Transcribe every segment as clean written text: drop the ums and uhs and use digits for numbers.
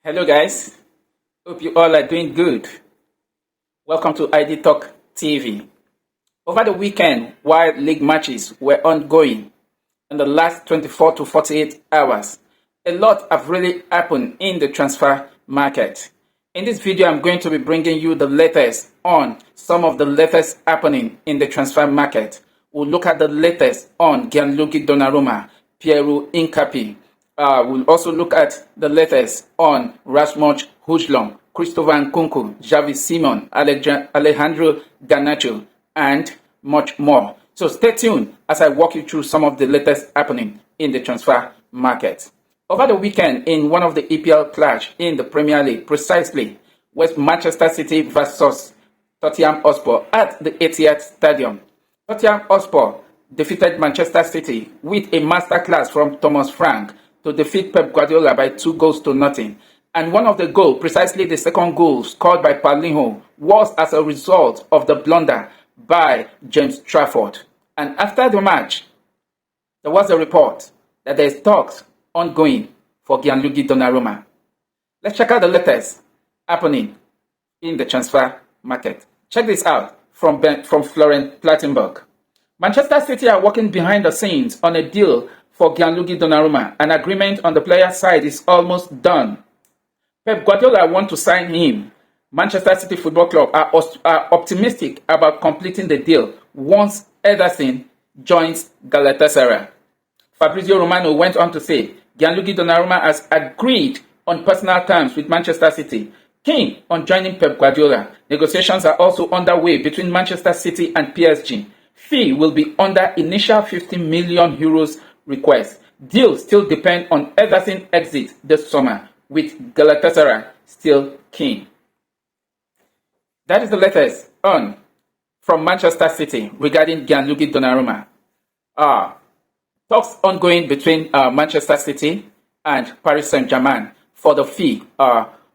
Hello guys, hope you all are doing good. Welcome to ID Talk TV. Over the weekend, while league matches were ongoing in the last 24 to 48 hours, a lot have really happened in the transfer market. In this video, I'm going to be bringing you the latest on some of the latest happening in the transfer market. We'll look at the latest on Gianluigi Donnarouma, Piero Hincapie. We'll also look at the latest on Rasmus Højlund, Christopher Nkunku, Javi Simon, Alejandro Garnacho, and much more. So stay tuned as I walk you through some of the latest happening in the transfer market. Over the weekend, in one of the EPL clash in the Premier League, precisely, was Manchester City versus Tottenham Hotspur at the Etihad Stadium. Tottenham Hotspur defeated Manchester City with a masterclass from Thomas Frank to defeat Pep Guardiola by 2-0. And one of the goals, precisely the second goal scored by Paulinho, was as a result of the blunder by James Trafford. And after the match, there was a report that there is talks ongoing for Gianluigi Donnarouma. Let's check out the latest happening in the transfer market. Check this out from Florent Plettenberg. Manchester City are working behind the scenes on a deal for Gianluigi Donnarouma. An agreement on the player's side is almost done. Pep Guardiola wants to sign him. Manchester City Football Club are optimistic about completing the deal once Ederson joins Galatasaray. Fabrizio Romano went on to say, Gianluigi Donnarouma has agreed on personal terms with Manchester City, keen on joining Pep Guardiola. Negotiations are also underway between Manchester City and PSG. Fee will be under initial 50 million euros request. Deal still depend on Ederson exit this summer, with Galatasaray still keen. That is the latest on from Manchester City regarding Gianluigi Donnarouma. Talks ongoing between Manchester City and Paris Saint-Germain for the fee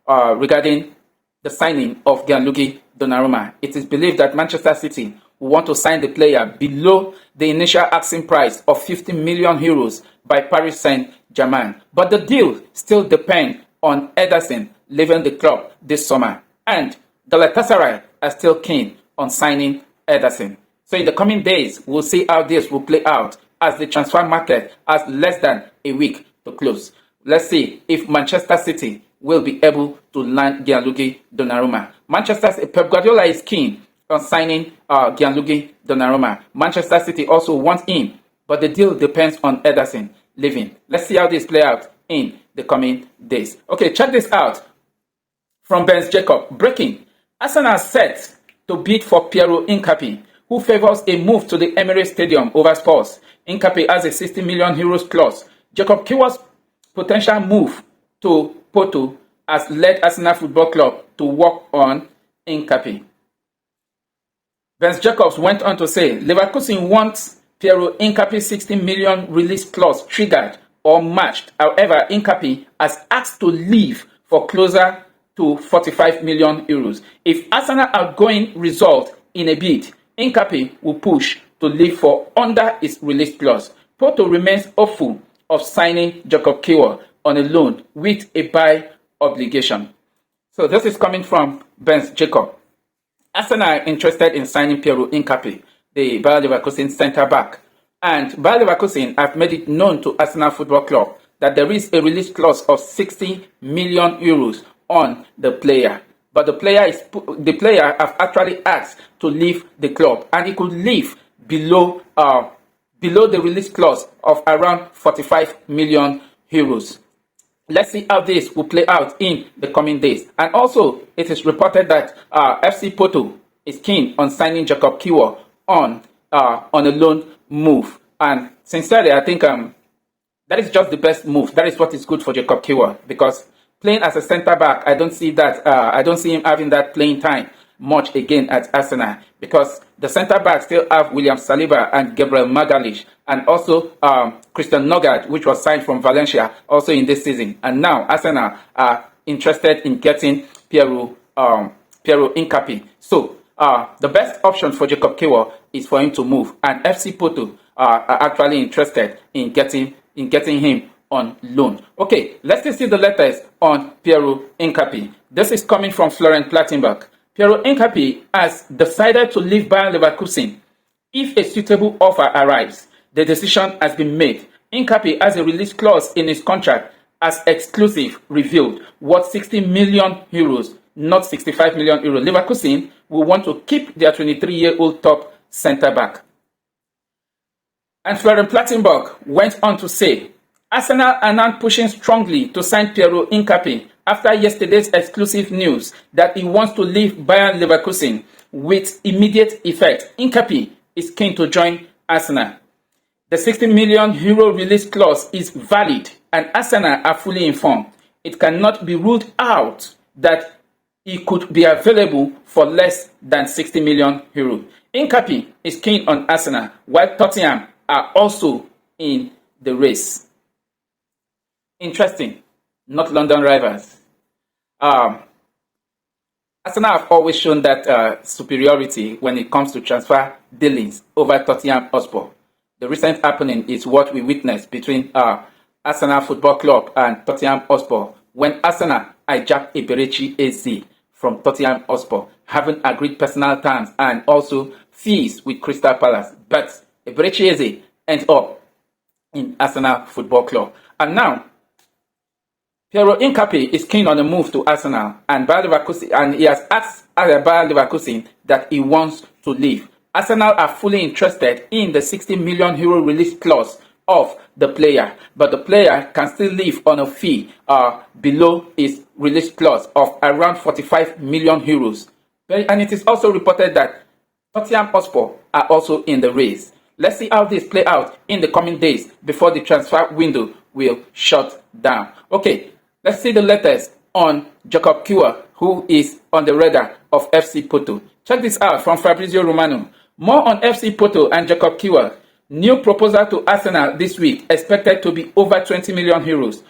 regarding the signing of Gianluigi Donnarouma. It is believed that Manchester City will want to sign the player below the initial asking price of 50 million euros by Paris Saint-Germain. But the deal still depends on Ederson leaving the club this summer. And Galatasaray are still keen on signing Ederson. So in the coming days, we'll see how this will play out as the transfer market has less than a week to close. Let's see if Manchester City will be able to land Gianluigi Donnarouma. Pep Guardiola is keen on signing Gianluigi Donnarouma. Manchester City also wants him, but the deal depends on Ederson leaving. Let's see how this play out in the coming days. Okay, check this out from Ben Jacob. Breaking. Arsenal set to bid for Piero Hincapie, who favors a move to the Emirates Stadium over Spurs. Hincapie has a 60 million euros clause. Jacob Kiwa's potential move to Porto has led Arsenal Football Club to work on Hincapie. Vance Jacobs went on to say, Leverkusen wants Piero Hincapie's 60 million release clause triggered or matched. However, Hincapie has asked to leave for closer to 45 million euros. If Arsenal outgoing result in a bid, Hincapie will push to leave for under its release clause. Porto remains hopeful of signing Jacob Kiwa on a loan with a buy obligation. So this is coming from Ben Jacob. Arsenal are interested in signing Piero Hincapie, the Bayer Leverkusen centre-back. And Bayer Leverkusen have made it known to Arsenal Football Club that there is a release clause of 60 million euros on the player. But the player have actually asked to leave the club, and he could leave below the release clause of around 45 million euros. Let's see how this will play out in the coming days. And also, it is reported that FC Porto is keen on signing Jacob Kiwa on a loan move. And sincerely, I think that is just the best move. That is what is good for Jacob Kiwa, because playing as a centre back, I don't see that. I don't see him having that playing time much again at Arsenal, because the centre backs still have William Saliba and Gabriel Magalhaes, and also Christian Nogard, which was signed from Valencia also in this season. And now Arsenal are interested in getting Piero Hincapie. So the best option for Jacob Kiwa is for him to move, and FC Porto are actually interested in getting him on loan. Okay, let's see the letters on Piero Hincapie. This is coming from Florent Plattenberg. Piero Hincapie has decided to leave Bayer Leverkusen. If a suitable offer arrives, the decision has been made. Hincapie has a release clause in his contract as exclusive revealed worth 60 million euros, not 65 million euros. Leverkusen will want to keep their 23-year-old top centre back. And Florent Plattenberg went on to say, Arsenal are now pushing strongly to sign Piero Hincapie after yesterday's exclusive news that he wants to leave Bayer Leverkusen with immediate effect. Hincapie is keen to join Arsenal. The 60 million euro release clause is valid and Arsenal are fully informed. It cannot be ruled out that he could be available for less than 60 million euro. Hincapie is keen on Arsenal, while Tottenham are also in the race. Interesting, not London rivals. Arsenal have always shown that superiority when it comes to transfer dealings over Tottenham Hotspur. The recent happening is what we witnessed between Arsenal Football Club and Tottenham Hotspur when Arsenal hijacked Eberechi AZ from Tottenham Hotspur, having agreed personal terms and also fees with Crystal Palace. But Eberechi AZ ends up in Arsenal Football Club. And now, Piero Hincapie is keen on a move to Arsenal and Bayer Leverkusen, and he has asked Bayer Leverkusen that he wants to leave. Arsenal are fully interested in the 60 million euro release clause of the player, but the player can still leave on a fee below his release clause of around 45 million euros. And it is also reported that Tottenham Hotspur are also in the race. Let's see how this play out in the coming days before the transfer window will shut down. Okay, let's see the letters on Gianluigi Donnarouma, who is on the radar of FC Porto. Check this out from Fabrizio Romano. More on FC Porto and Gianluigi Donnarouma. New proposal to Arsenal this week expected to be over 20 million euros.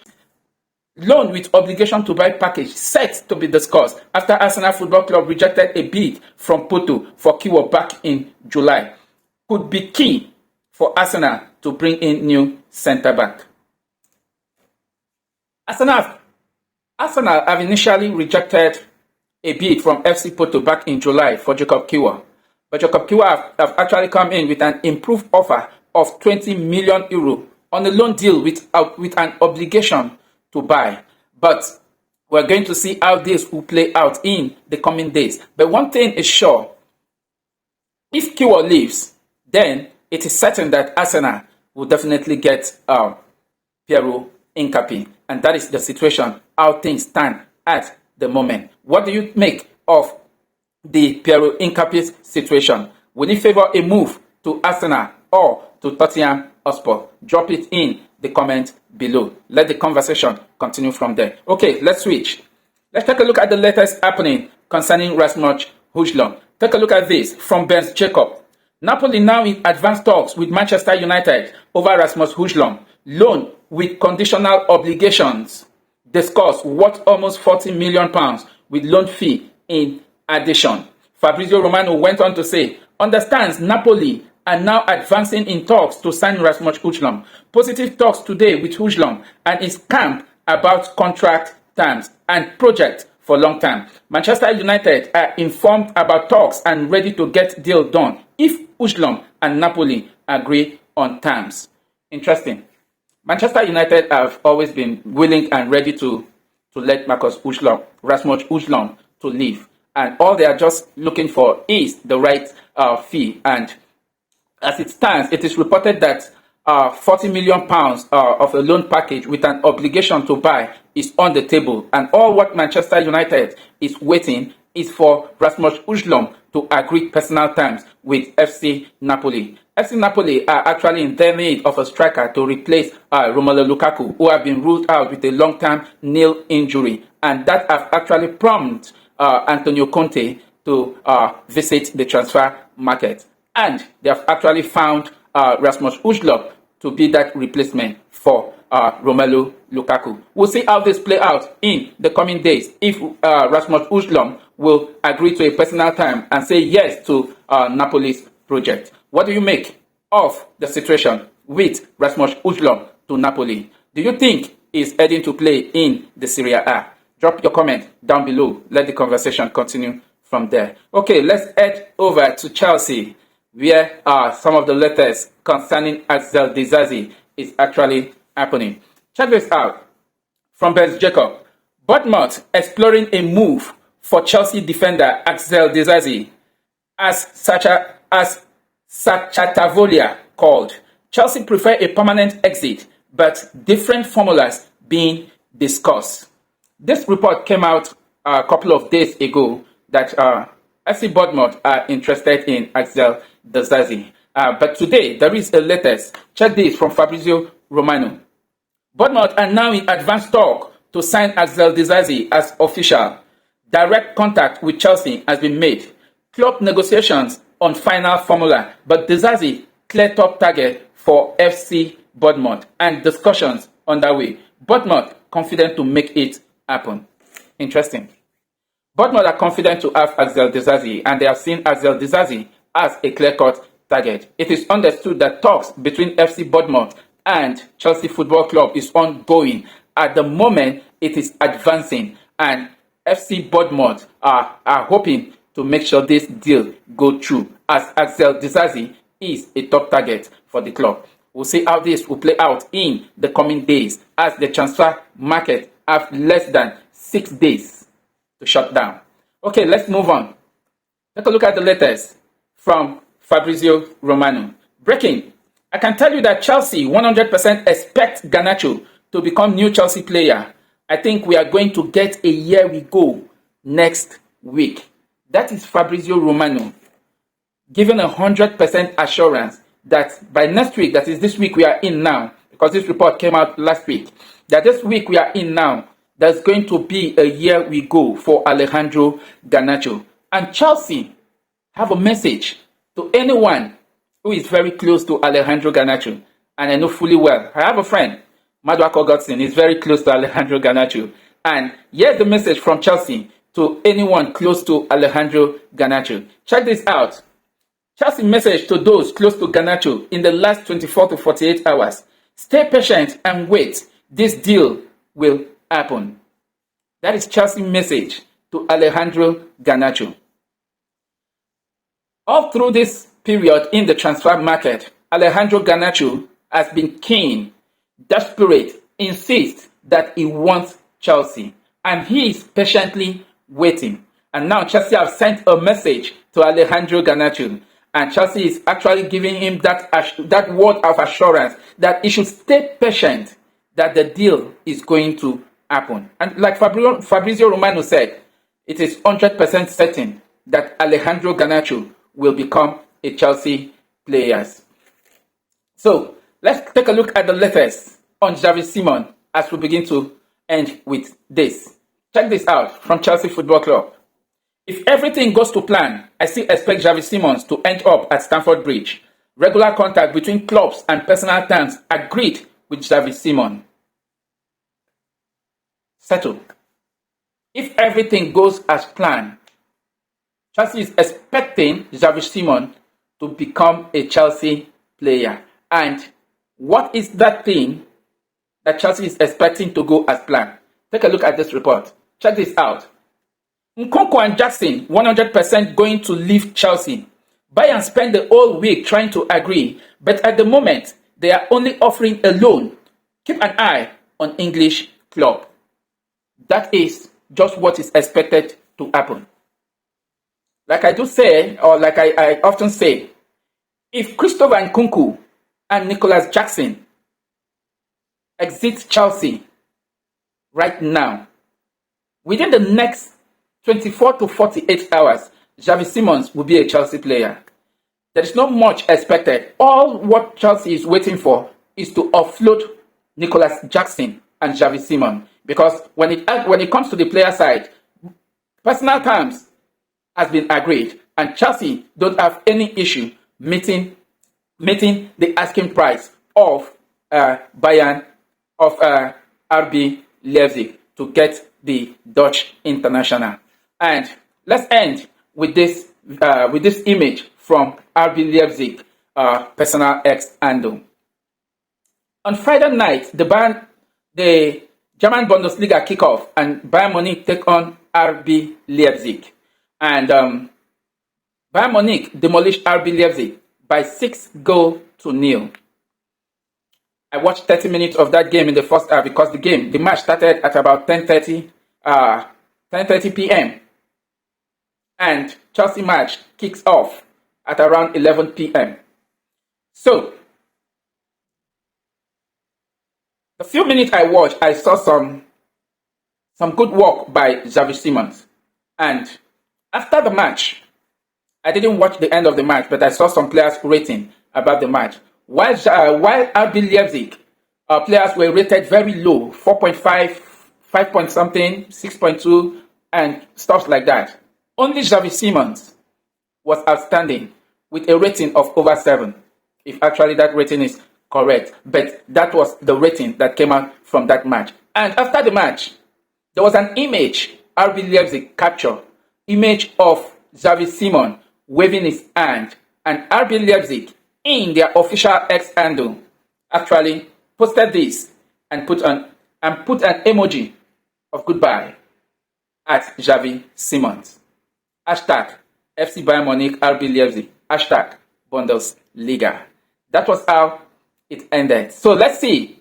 Loan with obligation to buy package set to be discussed after Arsenal Football Club rejected a bid from Porto for Kiwa back in July. Could be key for Arsenal to bring in new centre-back. Arsenal have initially rejected a bid from FC Porto back in July for Gianluigi Donnarouma. But Gianluigi Donnarouma have actually come in with an improved offer of 20 million euro on a loan deal with an obligation to buy. But we're going to see how this will play out in the coming days. But one thing is sure, if Kiwa leaves, then it is certain that Arsenal will definitely get Piero Hincapie. And that is the situation, how things stand at the moment. What do you make of the Piero Hincapie's situation? Will you favor a move to Arsenal or to Tottenham Hotspur? Drop it in the comment below. Let the conversation continue from there. Okay, let's switch. Let's take a look at the latest happening concerning Rasmus Højlund. Take a look at this from Ben's Jacob. Napoli now in advanced talks with Manchester United over Rasmus Højlund. Loan with conditional obligations. Discuss worth almost £40 million with loan fee in addition. Fabrizio Romano went on to say, understands Napoli are now advancing in talks to sign Rasmus Højlund. Positive talks today with Højlund and his camp about contract terms and project for long term. Manchester United are informed about talks and ready to get deal done if Højlund and Napoli agree on terms. Interesting. Manchester United have always been willing and ready to let Rasmus Højlund to leave. And all they are just looking for is the right fee. And as it stands, it is reported that £40 million of a loan package with an obligation to buy is on the table. And all what Manchester United is waiting is for Rasmus Højlund to agree personal terms with FC Napoli. FC Napoli are actually in their need of a striker to replace Romelu Lukaku, who have been ruled out with a long-term knee injury. And that have actually prompted Antonio Conte to visit the transfer market. And they have actually found Rasmus Højlund to be that replacement for Romelu Lukaku. We'll see how this play out in the coming days. If Rasmus Højlund will agree to a personal time and say yes to Napoli's project. What do you make of the situation with Rasmus Højlund to Napoli? do you think is heading to play in the Serie A? Drop your comment down below. Let the conversation continue from there. Okay, let's head over to Chelsea, where some of the latest concerning Axel Disasi is actually happening. Check this out from Ben Jacob. Bournemouth exploring a move for Chelsea defender Axel Disasi, as Sachatavolia called. Chelsea prefer a permanent exit, but different formulas being discussed. This report came out a couple of days ago that FC Bournemouth are interested in Axel Disasi. But today, there is a latest. Check this from Fabrizio Romano. Bournemouth are now in advanced talk to sign Axel Disasi as official. Direct contact with Chelsea has been made. Club negotiations on final formula, but Disasi clear top target for FC Bournemouth and discussions underway. Bournemouth confident to make it happen. Interesting. Bournemouth are confident to have Axel Disasi, and they have seen Axel Disasi as a clear-cut target. It is understood that talks between FC Bournemouth and Chelsea Football Club is ongoing. At the moment, it is advancing, and FC Bournemouth are hoping to make sure this deal go through, as Axel Disasi is a top target for the club. We'll see how this will play out in the coming days, as the transfer market have less than 6 days to shut down. Okay, let's move on. Take a look at the latest from Fabrizio Romano. Breaking. I can tell you that Chelsea 100% expect Garnacho to become new Chelsea player. I think we are going to get a here we go next week. That is Fabrizio Romano giving 100% assurance that by next week, that is this week we are in now, because this report came out last week, that this week we are in now, there's going to be a here we go for Alejandro Garnacho. And Chelsea have a message to anyone who is very close to Alejandro Garnacho. And I know fully well, I have a friend, Maduako Godson, is very close to Alejandro Garnacho. And here's the message from Chelsea to anyone close to Alejandro Garnacho. Check this out. Chelsea message to those close to Garnacho in the last 24 to 48 hours. Stay patient and wait. This deal will happen. That is Chelsea message to Alejandro Garnacho. All through this period in the transfer market, Alejandro Garnacho has been keen, desperate, insists that he wants Chelsea, and he is patiently waiting. And now Chelsea have sent a message to Alejandro Garnacho, and Chelsea is actually giving him that word of assurance that he should stay patient, that the deal is going to happen. And like Fabrizio Romano said, it is 100% certain that Alejandro Garnacho will become a Chelsea player. So let's take a look at the latest on Xavi Simons as we begin to end with this. Check this out from Chelsea Football Club. If everything goes to plan, I still expect Xavi Simons to end up at Stamford Bridge. Regular contact between clubs and personal terms agreed with Xavi Simons. Settled. If everything goes as planned, Chelsea is expecting Xavi Simons to become a Chelsea player. And what is that thing that Chelsea is expecting to go as planned? Take a look at this report. Check this out. Nkunku and Jackson 100% going to leave Chelsea. Bayern spent the whole week trying to agree, but at the moment, they are only offering a loan. Keep an eye on English club. That is just what is expected to happen. Like I do say, or like I often say, if Christopher Nkunku and Nicholas Jackson exit Chelsea right now, within the next 24 to 48 hours, Xavi Simons will be a Chelsea player. There is not much expected. All what Chelsea is waiting for is to offload Nicholas Jackson and Xavi Simons. Because when it comes to the player side, personal terms has been agreed, and Chelsea don't have any issue meeting the asking price of Bayern, of RB Leipzig to get the Dutch international. And let's end with this image from RB Leipzig personal ex handle. On Friday night, the Bayern the German Bundesliga kickoff and Bayern Munich take on RB Leipzig. And Bayern Munich demolished RB Leipzig by 6-0. I watched 30 minutes of that game in the first half because the match started at about 10:30 p.m. and Chelsea match kicks off at around 11 p.m. So, the few minutes I watched, I saw some good work by Xavi Simons. And after the match, I didn't watch the end of the match, but I saw some players rating about the match. While RB Leipzig players were rated very low, 4.5, 5 point something, 6.2, and stuff like that. Only Xavi Simons was outstanding with a rating of over 7, if actually that rating is correct. But that was the rating that came out from that match. And after the match, there was an image RB Leipzig captured, image of Xavi Simons waving his hand, and RB Leipzig in their official X handle actually posted this and put an emoji of goodbye at Xavi Simons. Hashtag FC Bayern Munich RB Leipzig. Hashtag Bundesliga. That was how it ended. So let's see.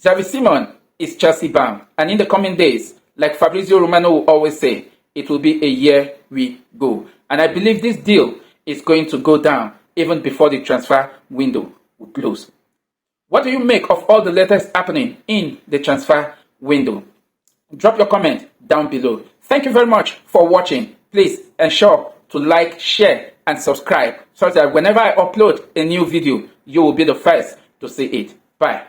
Xavi Simons is Chelsea bound. And in the coming days, like Fabrizio Romano will always say, it will be a year we go. And I believe this deal is going to go down even before the transfer window will close. What do you make of all the latest happening in the transfer window? Drop your comment down below. Thank you very much for watching. Please ensure to like, share, and subscribe so that whenever I upload a new video, you will be the first to see it. Bye.